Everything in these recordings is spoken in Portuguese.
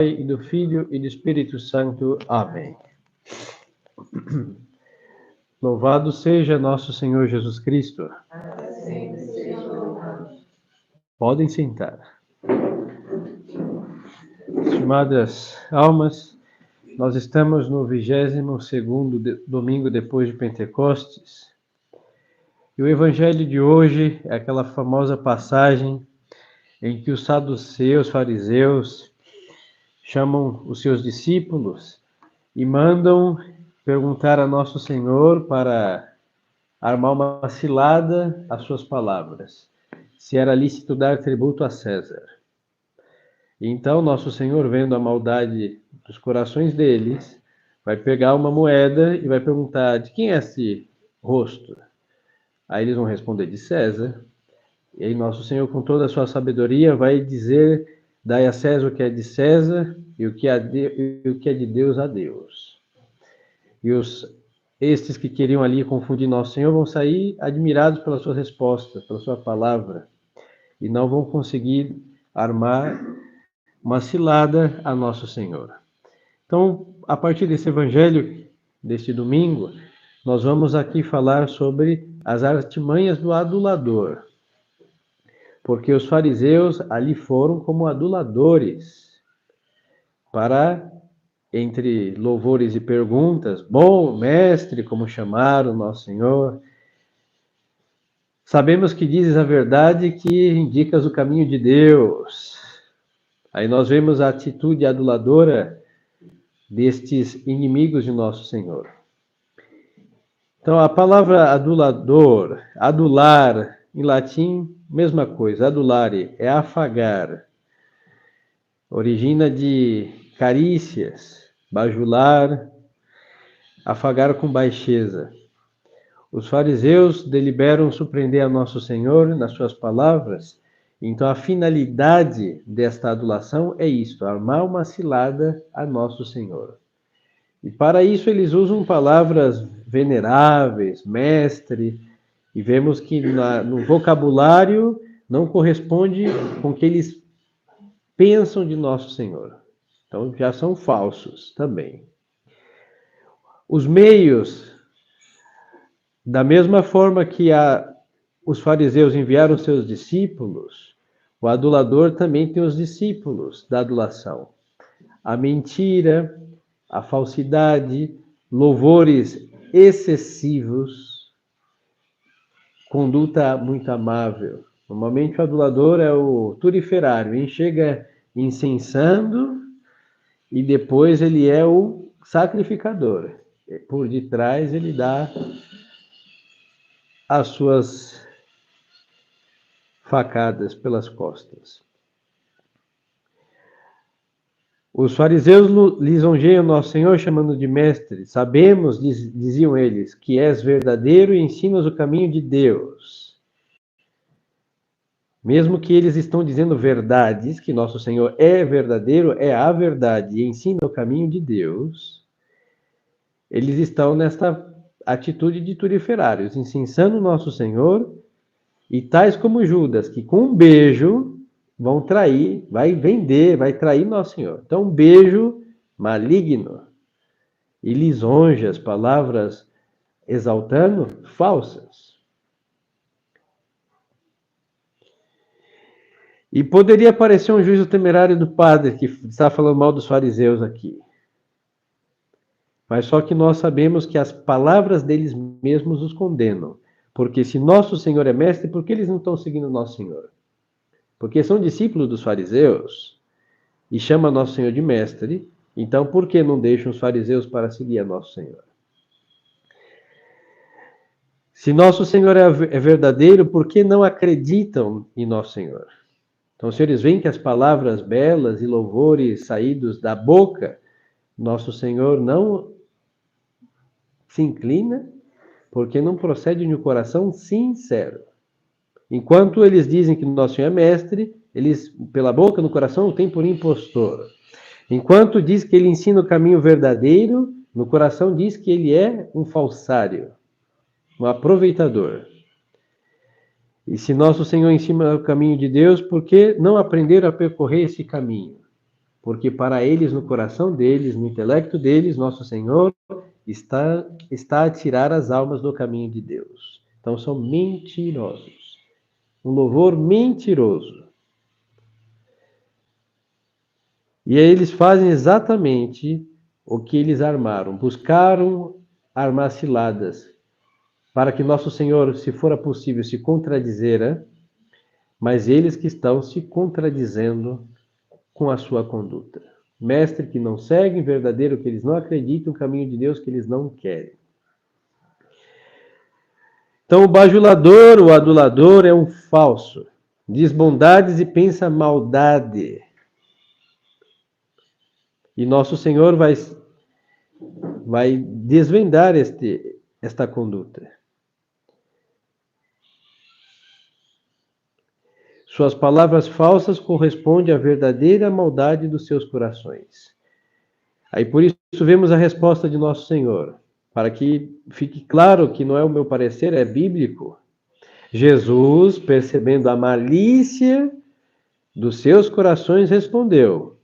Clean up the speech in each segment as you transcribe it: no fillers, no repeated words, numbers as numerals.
E do Filho e do Espírito Santo. Amém. Louvado seja nosso Senhor Jesus Cristo. Podem sentar. Estimadas almas, nós estamos no 22º domingo depois de Pentecostes. E o evangelho de hoje é aquela famosa passagem em que os saduceus, fariseus, chamam os seus discípulos e mandam perguntar a Nosso Senhor para armar uma cilada às suas palavras, se era lícito dar tributo a César. E então Nosso Senhor, vendo a maldade dos corações deles, vai pegar uma moeda e vai perguntar: de quem é esse rosto? Aí eles vão responder: de César. E aí Nosso Senhor, com toda a sua sabedoria, vai dizer: dai a César o que é de César e o que é de Deus a Deus. E estes que queriam ali confundir Nosso Senhor vão sair admirados pela sua resposta, pela sua palavra, e não vão conseguir armar uma cilada a Nosso Senhor. Então, a partir desse evangelho, deste domingo, nós vamos aqui falar sobre as artimanhas do adulador. Porque os fariseus ali foram como aduladores para, entre louvores e perguntas, bom mestre, como chamaram Nosso Senhor, sabemos que dizes a verdade, que indicas o caminho de Deus. Aí nós vemos a atitude aduladora destes inimigos de Nosso Senhor. Então, a palavra adulador, adular, em latim, mesma coisa, adulare, é afagar. Origina de carícias, bajular, afagar com baixeza. Os fariseus deliberam surpreender a Nosso Senhor nas suas palavras. Então, a finalidade desta adulação é isto: armar uma cilada a Nosso Senhor. E para isso eles usam palavras veneráveis, mestre, e vemos que no vocabulário não corresponde com o que eles pensam de Nosso Senhor. Então já são falsos também. Os meios, da mesma forma que os fariseus enviaram seus discípulos, o adulador também tem os discípulos da adulação. A mentira, a falsidade, louvores excessivos, conduta muito amável. Normalmente o adulador é o turiferário, ele chega incensando e depois ele é o sacrificador. Por detrás ele dá as suas facadas pelas costas. Os fariseus lisonjeiam Nosso Senhor chamando de mestre. Sabemos, diziam eles, que és verdadeiro e ensinas o caminho de Deus. Mesmo que eles estão dizendo verdades, que Nosso Senhor é verdadeiro, é a verdade e ensina o caminho de Deus, eles estão nesta atitude de turiferários, incensando Nosso Senhor, e tais como Judas, que com um beijo vão trair, vai vender, vai trair Nosso Senhor. Então, um beijo maligno e lisonjas, palavras exaltando, falsas. E poderia parecer um juízo temerário do padre, que está falando mal dos fariseus aqui. Mas só que nós sabemos que as palavras deles mesmos os condenam. Porque se Nosso Senhor é mestre, por que eles não estão seguindo Nosso Senhor? Porque são discípulos dos fariseus e chamam Nosso Senhor de mestre, então por que não deixam os fariseus para seguir a Nosso Senhor? Se Nosso Senhor é verdadeiro, por que não acreditam em Nosso Senhor? Então, se eles veem que as palavras belas e louvores saídos da boca, Nosso Senhor não se inclina, porque não procede de um coração sincero. Enquanto eles dizem que Nosso Senhor é mestre, eles, pela boca, no coração, o têm por impostor. Enquanto diz que ele ensina o caminho verdadeiro, no coração diz que ele é um falsário, um aproveitador. E se Nosso Senhor ensina o caminho de Deus, por que não aprender a percorrer esse caminho? porque para eles, no coração deles, no intelecto deles, nosso Senhor está a tirar as almas do caminho de Deus. Então são mentirosos. Um louvor mentiroso. E aí eles fazem exatamente o que eles armaram. Buscaram armar ciladas para que nosso Senhor, se fora possível, se contradizera, mas eles que estão se contradizendo com a sua conduta. Mestre que não seguem, verdadeiro que eles não acreditam, o caminho de Deus que eles não querem. Então o bajulador, o adulador é um falso. Diz bondades e pensa maldade. E nosso Senhor vai desvendar esta conduta. Suas palavras falsas correspondem à verdadeira maldade dos seus corações. Aí por isso vemos a resposta de nosso Senhor, para que fique claro que não é o meu parecer, é bíblico. Jesus, percebendo a malícia dos seus corações, respondeu: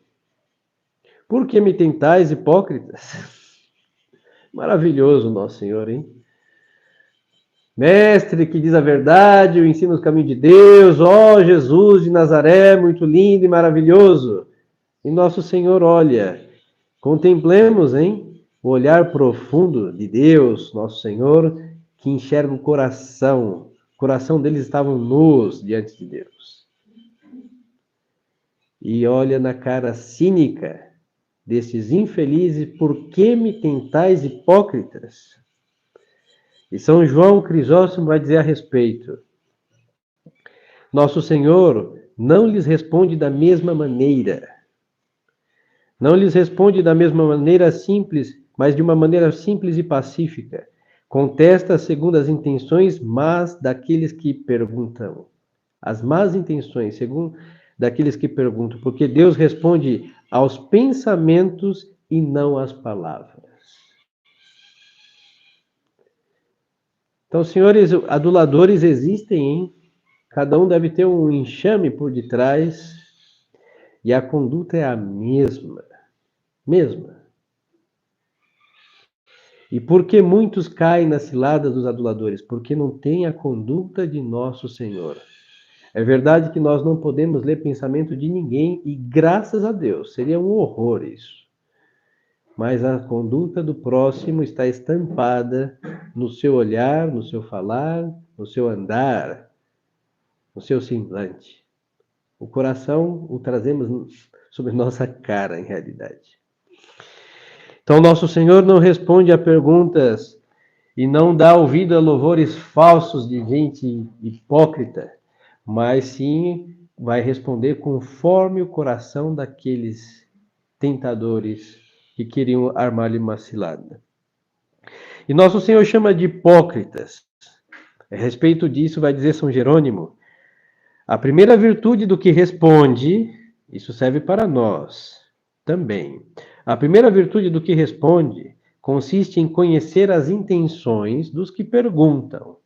por que me tentais, hipócritas? Maravilhoso nosso Senhor, hein? Mestre que diz a verdade, o ensina os caminhos de Deus, ó Jesus de Nazaré, muito lindo e maravilhoso. E nosso Senhor olha, contemplemos, hein, o olhar profundo de Deus, nosso Senhor, que enxerga o coração. O coração deles estavam nus diante de Deus. E olha na cara cínica desses infelizes, por que me tentais, hipócritas? E São João Crisóstomo vai dizer a respeito. Nosso Senhor não lhes responde da mesma maneira. Não lhes responde da mesma maneira simples, mas de uma maneira simples e pacífica. Contesta segundo as intenções más daqueles que perguntam. As más intenções, segundo daqueles que perguntam, porque Deus responde aos pensamentos e não às palavras. Então, senhores aduladores existem, hein? Cada um deve ter um enxame por detrás e a conduta é a mesma. E por que muitos caem nas ciladas dos aduladores? Porque não têm a conduta de nosso Senhor. É verdade que nós não podemos ler pensamento de ninguém e graças a Deus, seria um horror isso. Mas a conduta do próximo está estampada no seu olhar, no seu falar, no seu andar, no seu semblante. O coração o trazemos sobre nossa cara, em realidade. Então, nosso Senhor não responde a perguntas e não dá ouvido a louvores falsos de gente hipócrita, mas sim vai responder conforme o coração daqueles tentadores que queriam armar-lhe uma cilada. E nosso Senhor chama de hipócritas. A respeito disso, vai dizer São Jerônimo, a primeira virtude do que responde, isso serve para nós também. A primeira virtude do que responde consiste em conhecer as intenções dos que perguntam.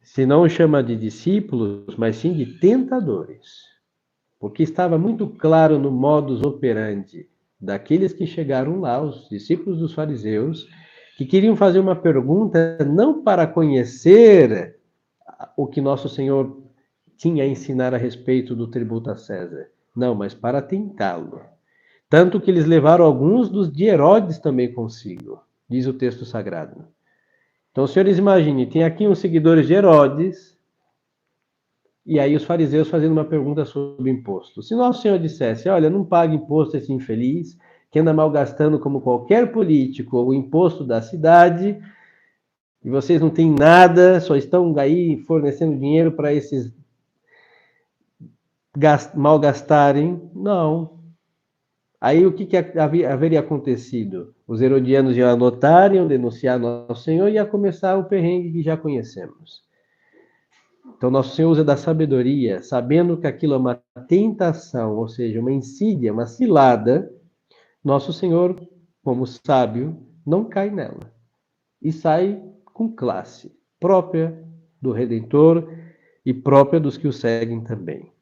Se não chama de discípulos, mas sim de tentadores. Porque estava muito claro no modus operandi daqueles que chegaram lá, os discípulos dos fariseus, que queriam fazer uma pergunta não para conhecer o que nosso Senhor tinha a ensinar a respeito do tributo a César. Não, mas para tentá-lo. Tanto que eles levaram alguns dos de Herodes também consigo, diz o texto sagrado. Então, senhores, imaginem, tem aqui uns seguidores de Herodes, e aí os fariseus fazendo uma pergunta sobre imposto. Se nosso Senhor dissesse, olha, não pague imposto esse infeliz, que anda malgastando como qualquer político o imposto da cidade, e vocês não têm nada, só estão aí fornecendo dinheiro para esses malgastarem. Não. Aí o que haveria acontecido? Os herodianos iam anotar, iam denunciar nosso Senhor e ia começar o perrengue que já conhecemos. Então, nosso Senhor usa da sabedoria, sabendo que aquilo é uma tentação, ou seja, uma insídia, uma cilada. Nosso Senhor, como sábio, não cai nela e sai com classe própria do Redentor e própria dos que o seguem também.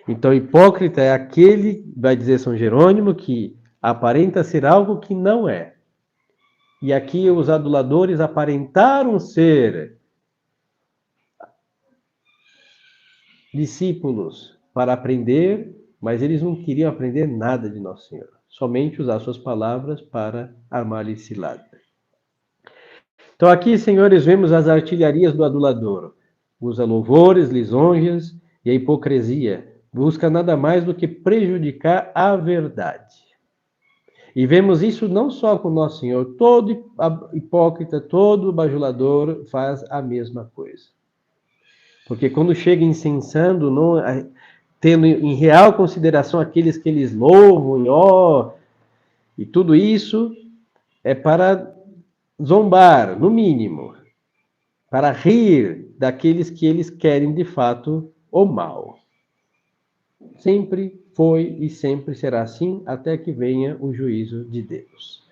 Então, hipócrita é aquele, vai dizer São Jerônimo, que aparenta ser algo que não é. E aqui os aduladores aparentaram ser discípulos para aprender, mas eles não queriam aprender nada de Nosso Senhor. Somente usar suas palavras para armar-lhe cilada. Então aqui, senhores, vemos as artilharias do adulador. Usa louvores, lisonjas e a hipocrisia. Busca nada mais do que prejudicar a verdade. E vemos isso não só com Nosso Senhor. Todo hipócrita, todo bajulador faz a mesma coisa. Porque quando chega incensando, não, tendo em real consideração aqueles que eles louvam, e tudo isso é para zombar, no mínimo, para rir daqueles que eles querem de fato o mal. Sempre foi e sempre será assim, até que venha o juízo de Deus.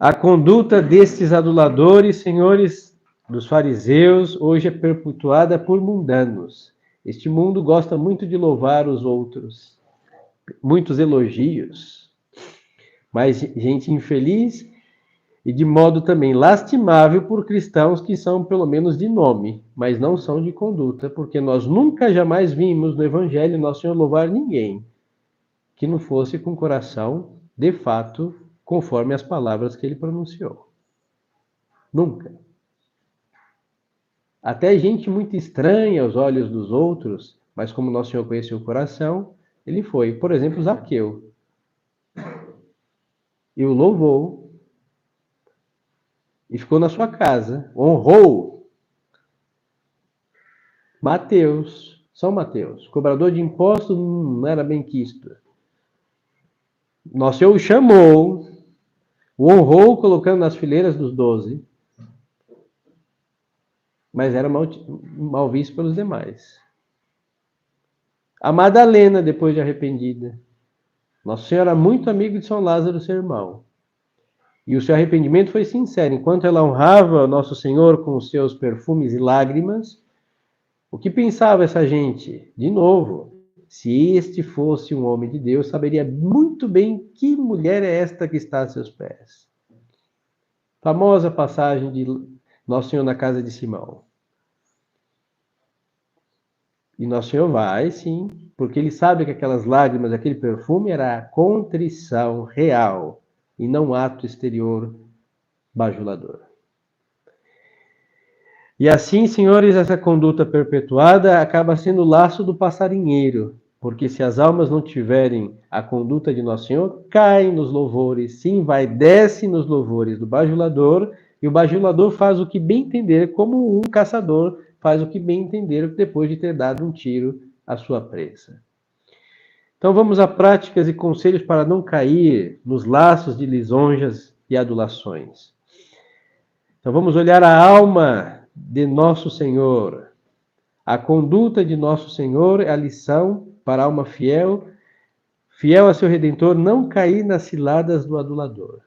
A conduta destes aduladores, senhores dos fariseus, hoje é perpetuada por mundanos. Este mundo gosta muito de louvar os outros, muitos elogios, mas gente infeliz e de modo também lastimável por cristãos que são pelo menos de nome, mas não são de conduta, porque nós nunca jamais vimos no Evangelho Nosso Senhor louvar ninguém que não fosse com o coração, de fato, conforme as palavras que ele pronunciou. Nunca. Até gente muito estranha aos olhos dos outros, mas como Nosso Senhor conheceu o coração, ele foi. Por exemplo, Zaqueu. E o louvou. E ficou na sua casa. Honrou. Mateus, São Mateus, cobrador de impostos, não era bem quisto. Nosso Senhor o chamou, o honrou, colocando nas fileiras dos 12, mas era mal visto pelos demais. A Madalena, depois de arrependida. Nosso Senhor era muito amigo de São Lázaro, seu irmão. E o seu arrependimento foi sincero. Enquanto ela honrava Nosso Senhor com os seus perfumes e lágrimas, o que pensava essa gente? De novo, se este fosse um homem de Deus, saberia muito bem que mulher é esta que está a seus pés. Famosa passagem de Nosso Senhor na casa de Simão. E Nosso Senhor vai, sim, porque ele sabe que aquelas lágrimas, aquele perfume era a contrição real e não ato exterior bajulador. E assim, senhores, essa conduta perpetuada acaba sendo o laço do passarinheiro, porque se as almas não tiverem a conduta de Nosso Senhor, caem nos louvores, se envaidece nos louvores do bajulador, e o bajulador faz o que bem entender, como um caçador faz o que bem entender depois de ter dado um tiro à sua presa. Então vamos a práticas e conselhos para não cair nos laços de lisonjas e adulações. Então vamos olhar a alma de Nosso Senhor. A conduta de Nosso Senhor é a lição para a alma fiel, fiel a seu Redentor, não cair nas ciladas do adulador.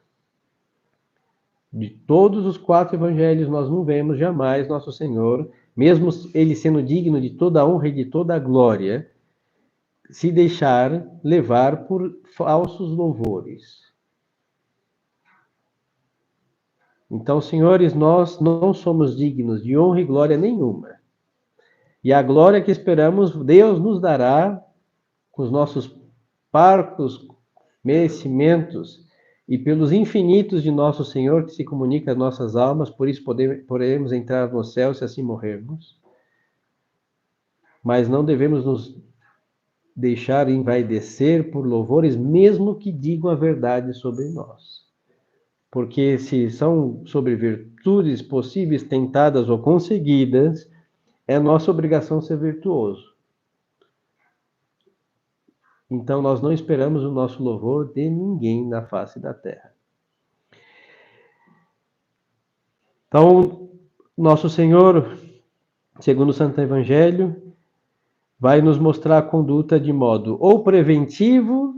De todos os 4 evangelhos, nós não vemos jamais Nosso Senhor, mesmo ele sendo digno de toda a honra e de toda a glória, se deixar levar por falsos louvores. Então, senhores, nós não somos dignos de honra e glória nenhuma. E a glória que esperamos, Deus nos dará com os nossos parcos merecimentos e pelos infinitos de Nosso Senhor que se comunica às nossas almas, por isso poderemos entrar no céu se assim morrermos. Mas não devemos nos deixar envaidecer por louvores, mesmo que digam a verdade sobre nós. Porque se são sobre virtudes possíveis, tentadas ou conseguidas, é nossa obrigação ser virtuoso. Então nós não esperamos o nosso louvor de ninguém na face da terra. Então, Nosso Senhor, segundo o Santo Evangelho, vai nos mostrar a conduta de modo ou preventivo,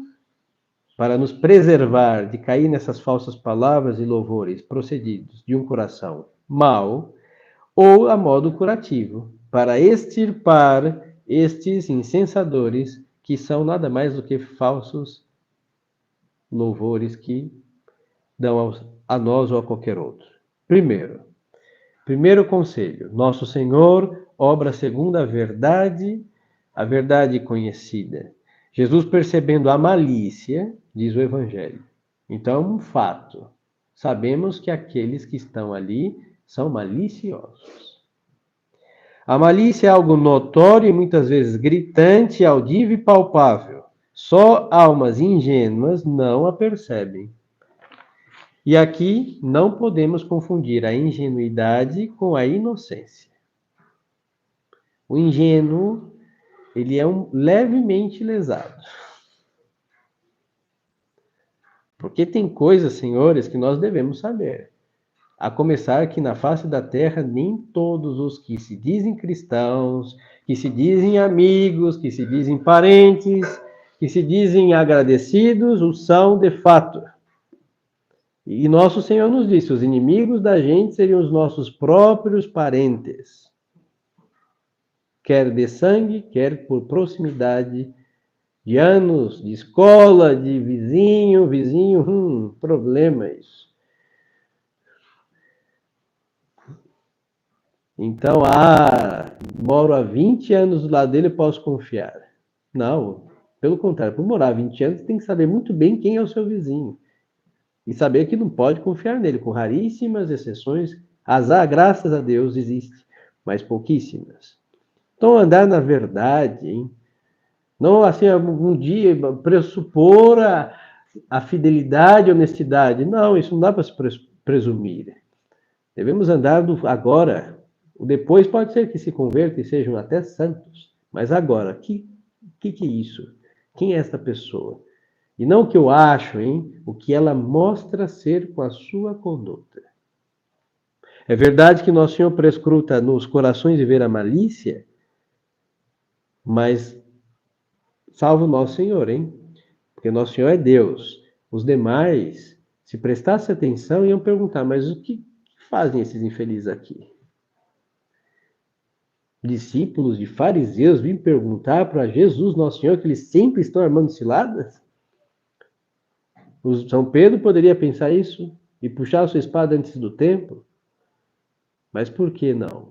para nos preservar de cair nessas falsas palavras e louvores procedidos de um coração mau, ou a modo curativo, para extirpar estes incensadores, que são nada mais do que falsos louvores que dão a nós ou a qualquer outro. Primeiro conselho, nosso Senhor obra segundo a verdade conhecida. Jesus, percebendo a malícia, diz o Evangelho. Então, um fato, sabemos que aqueles que estão ali são maliciosos. A malícia é algo notório e muitas vezes gritante, audível e palpável. Só almas ingênuas não a percebem. E aqui não podemos confundir a ingenuidade com a inocência. O ingênuo, ele é levemente lesado. Porque tem coisas, senhores, que nós devemos saber. A começar que na face da terra, nem todos os que se dizem cristãos, que se dizem amigos, que se dizem parentes, que se dizem agradecidos, o são de fato. E nosso Senhor nos disse, os inimigos da gente seriam os nossos próprios parentes. Quer de sangue, quer por proximidade de anos, de escola, de vizinho, problema isso. Então, moro há 20 anos do lado dele, posso confiar. Não, pelo contrário, por morar 20 anos, tem que saber muito bem quem é o seu vizinho. E saber que não pode confiar nele, com raríssimas exceções. Azar, graças a Deus, existe, mas pouquíssimas. Então, andar na verdade, hein? Não assim, um dia pressupor a fidelidade, a honestidade. Não, isso não dá para se presumir. Devemos andar agora. O depois pode ser que se convertam e sejam até santos. Mas agora, o que é isso? Quem é esta pessoa? E não o que eu acho, hein? O que ela mostra ser com a sua conduta. É verdade que Nosso Senhor prescruta nos corações de ver a malícia, mas salvo Nosso Senhor, hein? Porque Nosso Senhor é Deus. Os demais, se prestassem atenção, iam perguntar, mas o que fazem esses infelizes aqui? Discípulos de fariseus vêm perguntar para Jesus, Nosso Senhor, que eles sempre estão armando ciladas? O São Pedro poderia pensar isso e puxar a sua espada antes do tempo? Mas por que não?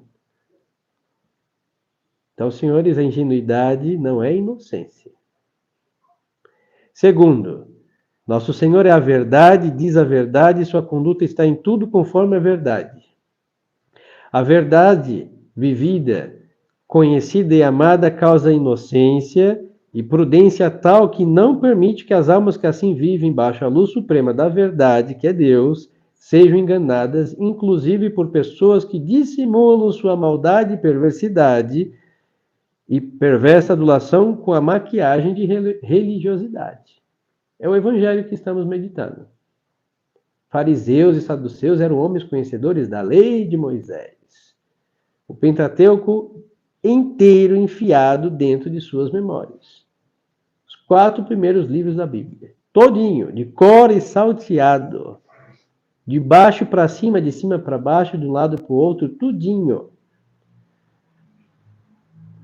Então, senhores, a ingenuidade não é inocência. Segundo, Nosso Senhor é a verdade, diz a verdade, e sua conduta está em tudo conforme a verdade. A verdade vivida, conhecida e amada causa inocência e prudência tal que não permite que as almas que assim vivem baixo a luz suprema da verdade, que é Deus, sejam enganadas, inclusive por pessoas que dissimulam sua maldade e perversidade e perversa adulação com a maquiagem de religiosidade. É o evangelho que estamos meditando. Fariseus e saduceus eram homens conhecedores da lei de Moisés. O Pentateuco inteiro enfiado dentro de suas memórias. Os 4 primeiros livros da Bíblia. Todinho, de cor e salteado. De baixo para cima, de cima para baixo, de um lado para o outro, tudinho.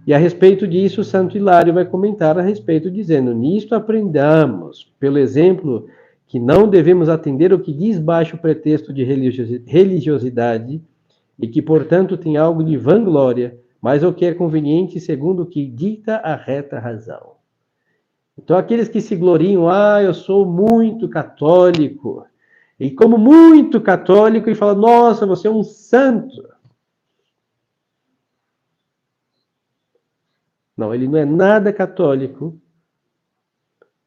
E a respeito disso, o Santo Hilário vai comentar a respeito, dizendo, nisto aprendamos, pelo exemplo, que não devemos atender o que diz baixo pretexto de religiosidade, e que, portanto, tem algo de vanglória, mas o que é conveniente segundo o que dita a reta razão. Então, aqueles que se gloriam, eu sou muito católico, e como muito católico, e fala, nossa, você é um santo. Não, ele não é nada católico,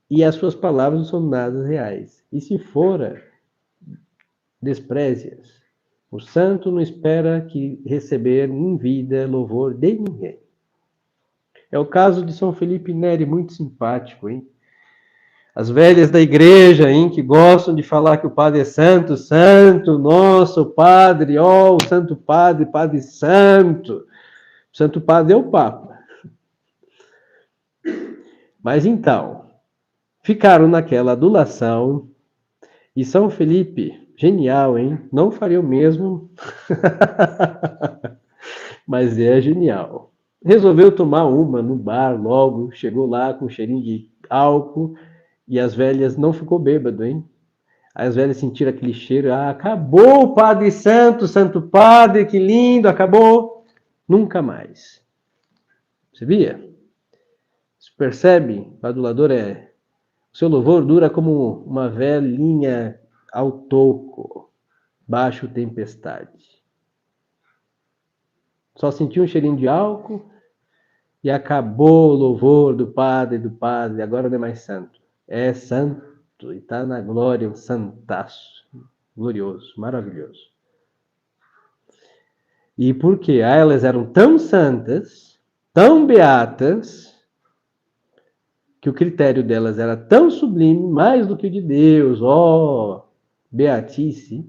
e as suas palavras não são nada reais. E se for, despreze-as. O santo não espera que receber em vida louvor de ninguém. É o caso de São Felipe Neri, muito simpático, hein? As velhas da igreja, hein, que gostam de falar que o padre é santo, santo, nosso padre, o santo padre, padre santo. O santo padre é o Papa. Mas então, ficaram naquela adulação, e São Felipe, genial, hein? Não faria o mesmo, mas é genial. resolveu tomar uma no bar logo, chegou lá com cheirinho de álcool, e as velhas não ficou bêbado, hein? As velhas sentiram aquele cheiro, acabou o Padre Santo, Santo Padre, que lindo, acabou. Nunca mais. Você via? Você percebe? O adulador o seu louvor dura como uma velhinha ao toco, baixo tempestade. Só sentiu um cheirinho de álcool e acabou o louvor do padre, agora não é mais santo. É santo e está na glória, um santaço, glorioso, maravilhoso. E por quê? Elas eram tão santas, tão beatas, que o critério delas era tão sublime, mais do que o de Deus, beatice,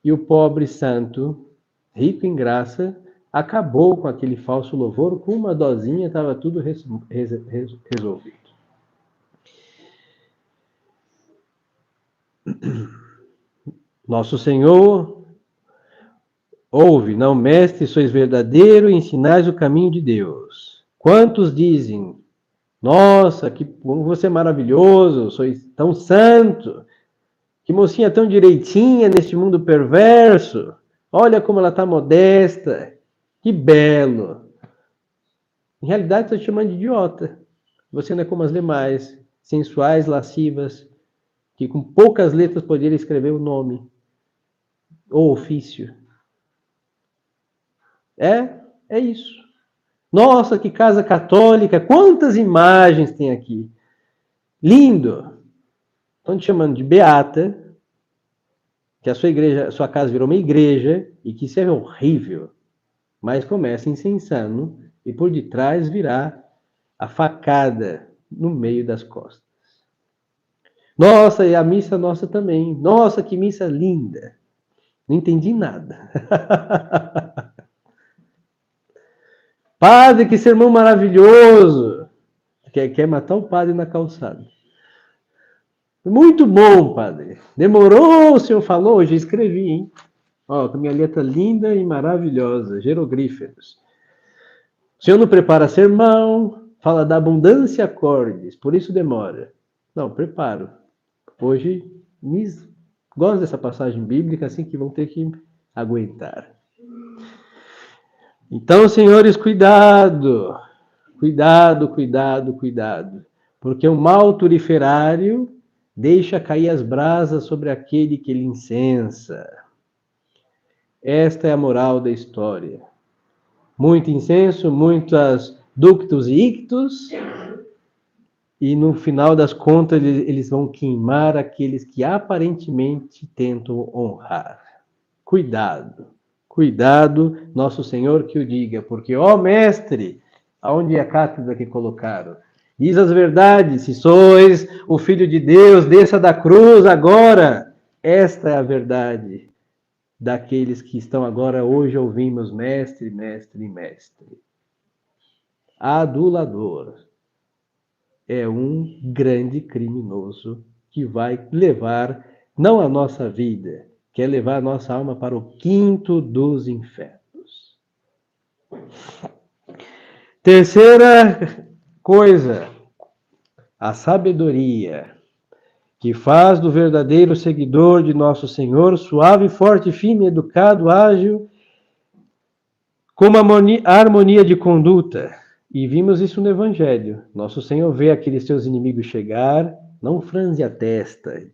e o pobre santo, rico em graça, acabou com aquele falso louvor, com uma dosinha estava tudo resolvido. Nosso Senhor ouve, não, mestre, sois verdadeiro e ensinais o caminho de Deus. Quantos dizem, nossa, como você é maravilhoso, sois tão santo, que mocinha tão direitinha neste mundo perverso, olha como ela está modesta, que belo. Em realidade, estou te chamando de idiota. Você não é como as demais, sensuais, lascivas, que com poucas letras poderiam escrever o nome ou ofício. É isso. Nossa, que casa católica, quantas imagens tem aqui. Lindo. Estão te chamando de beata, que a sua igreja, a sua casa virou uma igreja e que isso é horrível. Mas começa incensando e por detrás virá a facada no meio das costas. Nossa, e a missa nossa também. Nossa, que missa linda. Não entendi nada. Padre, que sermão maravilhoso. Quer matar o padre na calçada. Muito bom, padre. Demorou, o senhor falou? Hoje escrevi, hein? Ó, com minha letra linda e maravilhosa, jeroglíferos. O senhor não prepara sermão, fala da abundância acordes, por isso demora. Não, preparo. Hoje, gosto dessa passagem bíblica, assim que vão ter que aguentar. Então, senhores, cuidado. Cuidado, cuidado, cuidado. Porque o mal turiferário deixa cair as brasas sobre aquele que lhe incensa. Esta é a moral da história. Muito incenso, muitas ductos e ictus, e no final das contas eles vão queimar aqueles que aparentemente tentam honrar. Cuidado, cuidado, nosso Senhor que o diga, porque, ó mestre, aonde é a cátedra que colocaram? Diz as verdades, se sois o Filho de Deus, desça da cruz agora. Esta é a verdade daqueles que estão agora, hoje ouvimos, mestre, mestre, mestre. Adulador é um grande criminoso que vai levar, não a nossa vida, quer levar a nossa alma para o quinto dos infernos. Terceira coisa, a sabedoria, que faz do verdadeiro seguidor de nosso Senhor suave, forte, firme, educado, ágil, com uma harmonia de conduta. E vimos isso no Evangelho. Nosso Senhor vê aqueles seus inimigos chegar, não franze a testa.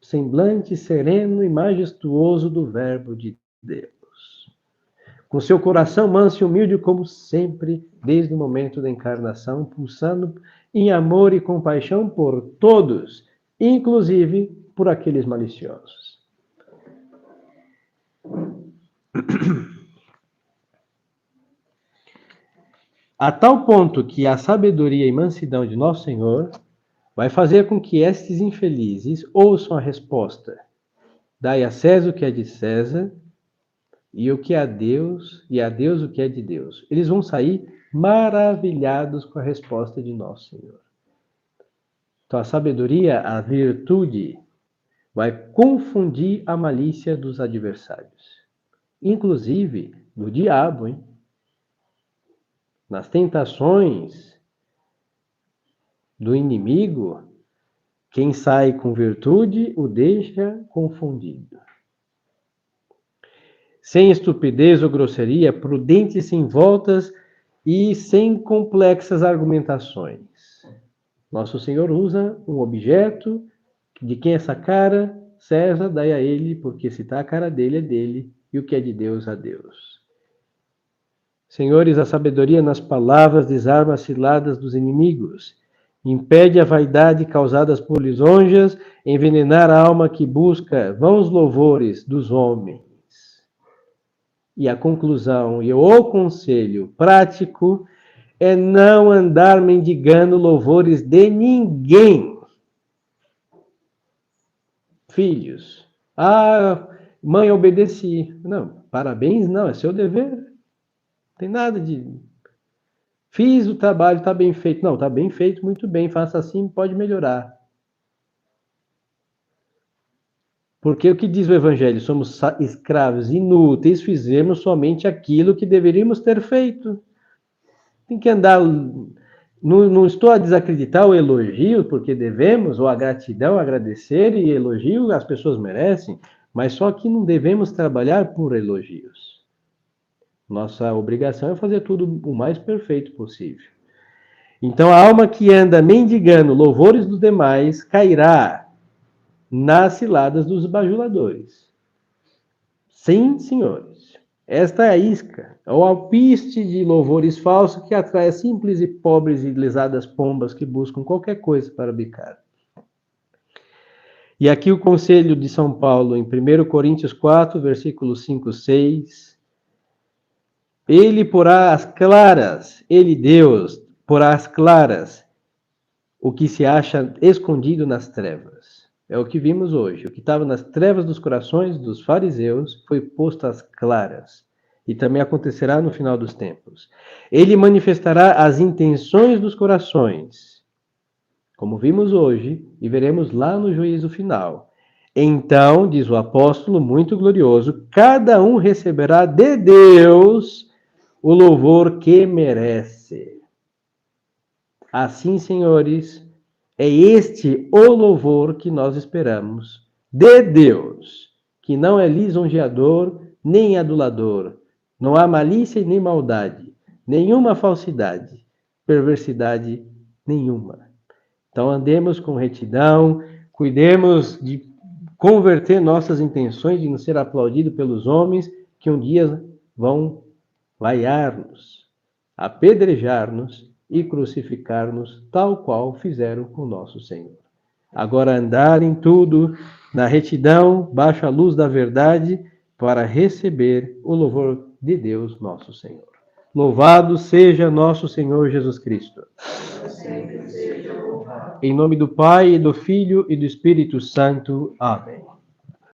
Semblante sereno e majestuoso do Verbo de Deus. Com seu coração manso e humilde, como sempre, desde o momento da encarnação, pulsando em amor e compaixão por todos, inclusive por aqueles maliciosos. A tal ponto que a sabedoria e mansidão de Nosso Senhor vai fazer com que estes infelizes ouçam a resposta: dai a César o que é de César, e o que é a Deus, e a Deus o que é de Deus. Eles vão sair maravilhados com a resposta de Nosso Senhor. Então, a sabedoria, a virtude, vai confundir a malícia dos adversários, inclusive do diabo, hein? nas tentações do inimigo, quem sai com virtude o deixa confundido. Sem estupidez ou grosseria, prudente sem voltas e sem complexas argumentações. Nosso Senhor usa um objeto, de quem é essa cara? César, dai a ele, porque se está a cara dele, é dele, e o que é de Deus, a Deus. Senhores, a sabedoria nas palavras desarma as ciladas dos inimigos, impede a vaidade causada por lisonjas, envenenar a alma que busca vãos louvores dos homens. E a conclusão e o conselho prático é não andar mendigando louvores de ninguém. Filhos, mãe, obedeci. Não, parabéns, não, é seu dever. Não tem nada de... Fiz o trabalho, está bem feito. Não, está bem feito, muito bem, faça assim, pode melhorar. Porque o que diz o Evangelho? Somos escravos inúteis, fizemos somente aquilo que deveríamos ter feito. Tem que andar... Não estou a desacreditar o elogio, porque devemos, ou a gratidão, agradecer e elogio as pessoas merecem, mas só que não devemos trabalhar por elogios. Nossa obrigação é fazer tudo o mais perfeito possível. Então a alma que anda mendigando louvores dos demais cairá nas ciladas dos bajuladores. Sim, senhores. Esta é a isca, é o alpiste de louvores falsos que atrai simples e pobres e lesadas pombas que buscam qualquer coisa para bicar. E aqui o conselho de São Paulo, em 1 Coríntios 4, versículos 5, 6. Ele porá as claras, ele, Deus, porá as claras o que se acha escondido nas trevas. É o que vimos hoje. O que estava nas trevas dos corações dos fariseus foi posto às claras. E também acontecerá no final dos tempos. Ele manifestará as intenções dos corações, como vimos hoje, e veremos lá no juízo final. Então, diz o apóstolo muito glorioso, cada um receberá de Deus o louvor que merece. Assim, senhores, é este o louvor que nós esperamos de Deus, que não é lisonjeador nem adulador. Não há malícia nem maldade, nenhuma falsidade, perversidade nenhuma. Então andemos com retidão, cuidemos de converter nossas intenções de não ser aplaudido pelos homens que um dia vão vaiar-nos, apedrejar-nos e crucificar-nos, tal qual fizeram com nosso Senhor. Agora andar em tudo, na retidão, baixo a luz da verdade, para receber o louvor de Deus, nosso Senhor. Louvado seja nosso Senhor Jesus Cristo. Em nome do Pai, e do Filho e do Espírito Santo. Amém.